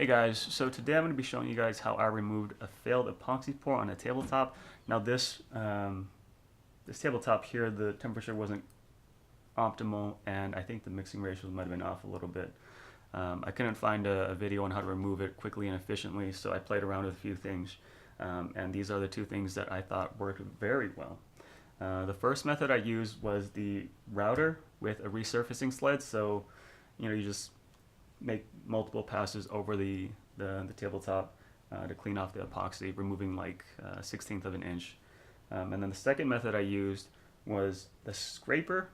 Hey guys, so today I'm going to be showing you guys how I removed a failed epoxy pour on a tabletop. Now this tabletop here, the temperature wasn't optimal and I think the mixing ratios might have been off a little bit. I couldn't find a video on how to remove it quickly and efficiently, so I played around with a few things. And these are the two things that I thought worked very well. The first method I used was the router with a resurfacing sled. So, you just make multiple passes over the tabletop to clean off the epoxy, removing like a 1/16 of an inch. And then the second method I used was the scraper,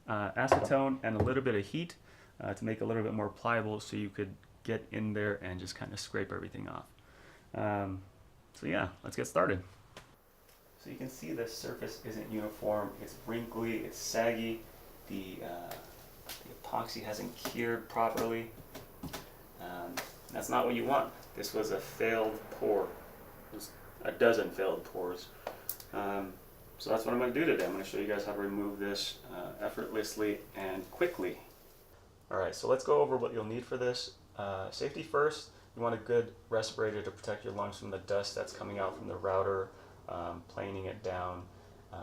acetone, and a little bit of heat to make it a little bit more pliable so you could get in there and just kind of scrape everything off. So yeah, let's get started. So you can see the surface isn't uniform, it's wrinkly, it's saggy, the epoxy hasn't cured properly. That's not what you want. This was a failed pour. It was a dozen failed pours. So that's what I'm going to do today. I'm going to show you guys how to remove this effortlessly and quickly. Alright, so let's go over what you'll need for this. Safety first, you want a good respirator to protect your lungs from the dust that's coming out from the router, planing it down,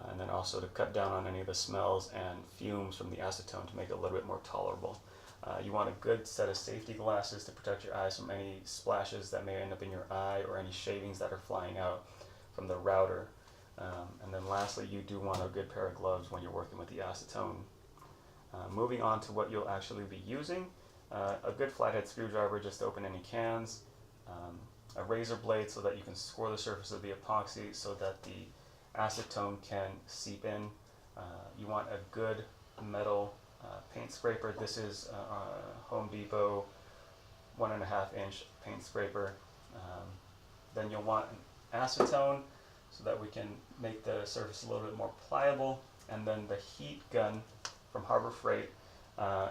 and then also to cut down on any of the smells and fumes from the acetone to make it a little bit more tolerable. You want a good set of safety glasses to protect your eyes from any splashes that may end up in your eye or any shavings that are flying out from the router. And then lastly, you do want a good pair of gloves when you're working with the acetone. Moving on to what you'll actually be using, a good flathead screwdriver just to open any cans, a razor blade so that you can score the surface of the epoxy so that the acetone can seep in. You want a good metal paint scraper. This is Home Depot 1.5-inch paint scraper. Then you'll want an acetone so that we can make the surface a little bit more pliable. And then the heat gun from Harbor Freight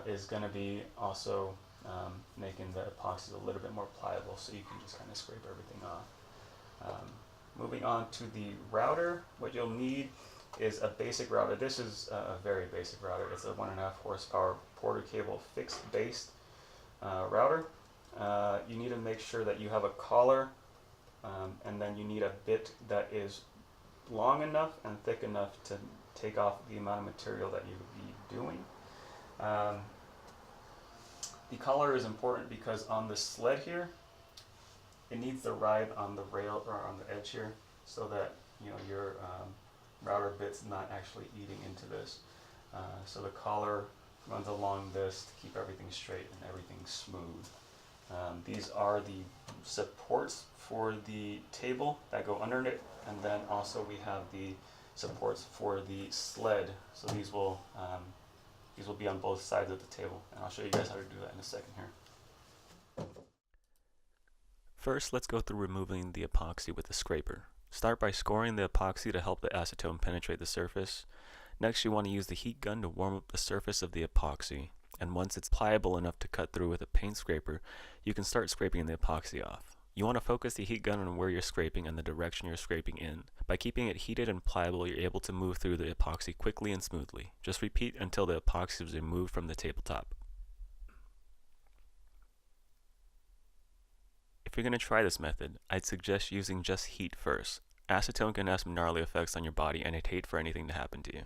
is going to be also making the epoxy a little bit more pliable so you can just kind of scrape everything off. Moving on to the router, what you'll need is a basic router. This is a very basic router. It's a 1.5 horsepower Porter cable fixed based router. You need to make sure that you have a collar, and then you need a bit that is long enough and thick enough to take off the amount of material that you would be doing. The collar is important because on the sled here, it needs to ride on the rail or on the edge here so that your router bit's not actually eating into this. So the collar runs along this to keep everything straight and everything smooth. These are the supports for the table that go under it, and then also we have the supports for the sled. So these will be on both sides of the table, and I'll show you guys how to do that in a second here. First, let's go through removing the epoxy with a scraper. Start by scoring the epoxy to help the acetone penetrate the surface. Next, you want to use the heat gun to warm up the surface of the epoxy. And once it's pliable enough to cut through with a paint scraper, you can start scraping the epoxy off. You want to focus the heat gun on where you're scraping and the direction you're scraping in. By keeping it heated and pliable, you're able to move through the epoxy quickly and smoothly. Just repeat until the epoxy is removed from the tabletop. If you're going to try this method, I'd suggest using just heat first. Acetone can have some gnarly effects on your body, and I'd hate for anything to happen to you.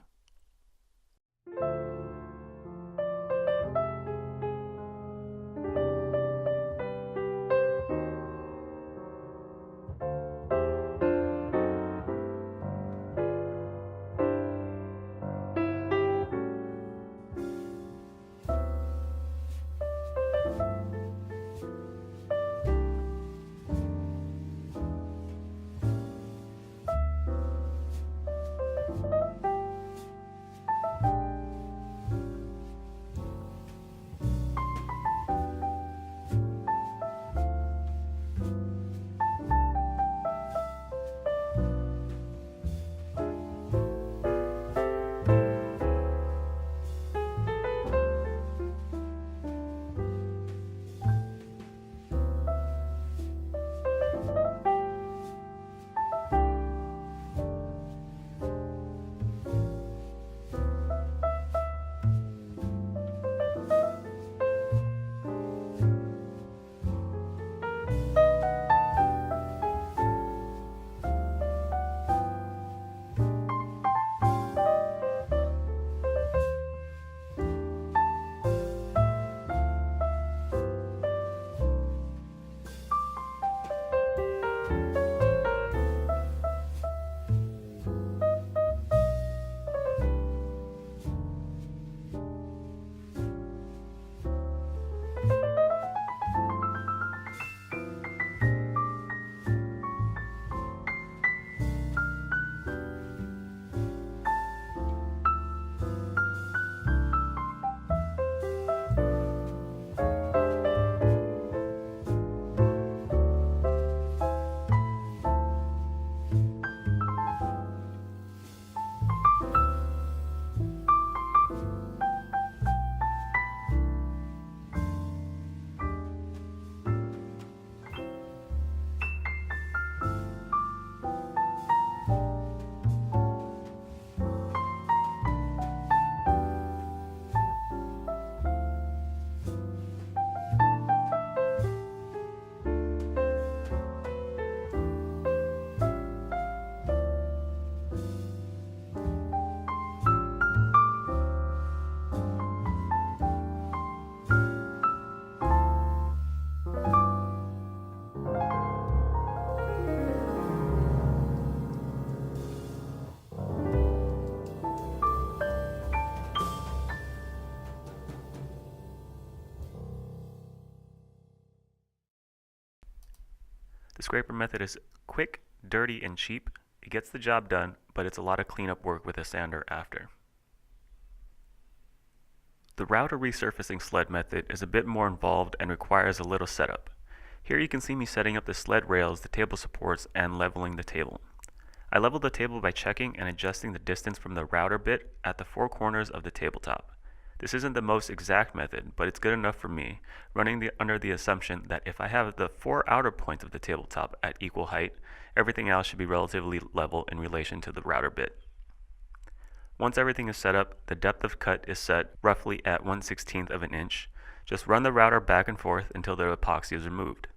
The scraper method is quick, dirty, and cheap. It gets the job done, but it's a lot of cleanup work with a sander after. The router resurfacing sled method is a bit more involved and requires a little setup. Here you can see me setting up the sled rails, the table supports, and leveling the table. I leveled the table by checking and adjusting the distance from the router bit at the four corners of the tabletop. This isn't the most exact method, but it's good enough for me, running under the assumption that if I have the four outer points of the tabletop at equal height, everything else should be relatively level in relation to the router bit. Once everything is set up, the depth of cut is set roughly at 1/16 of an inch. Just run the router back and forth until the epoxy is removed.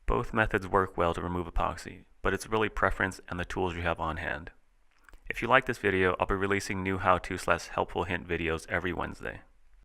Both methods work well to remove epoxy, but it's really preference and the tools you have on hand. If you like this video, I'll be releasing new how-to/helpful hint videos every Wednesday.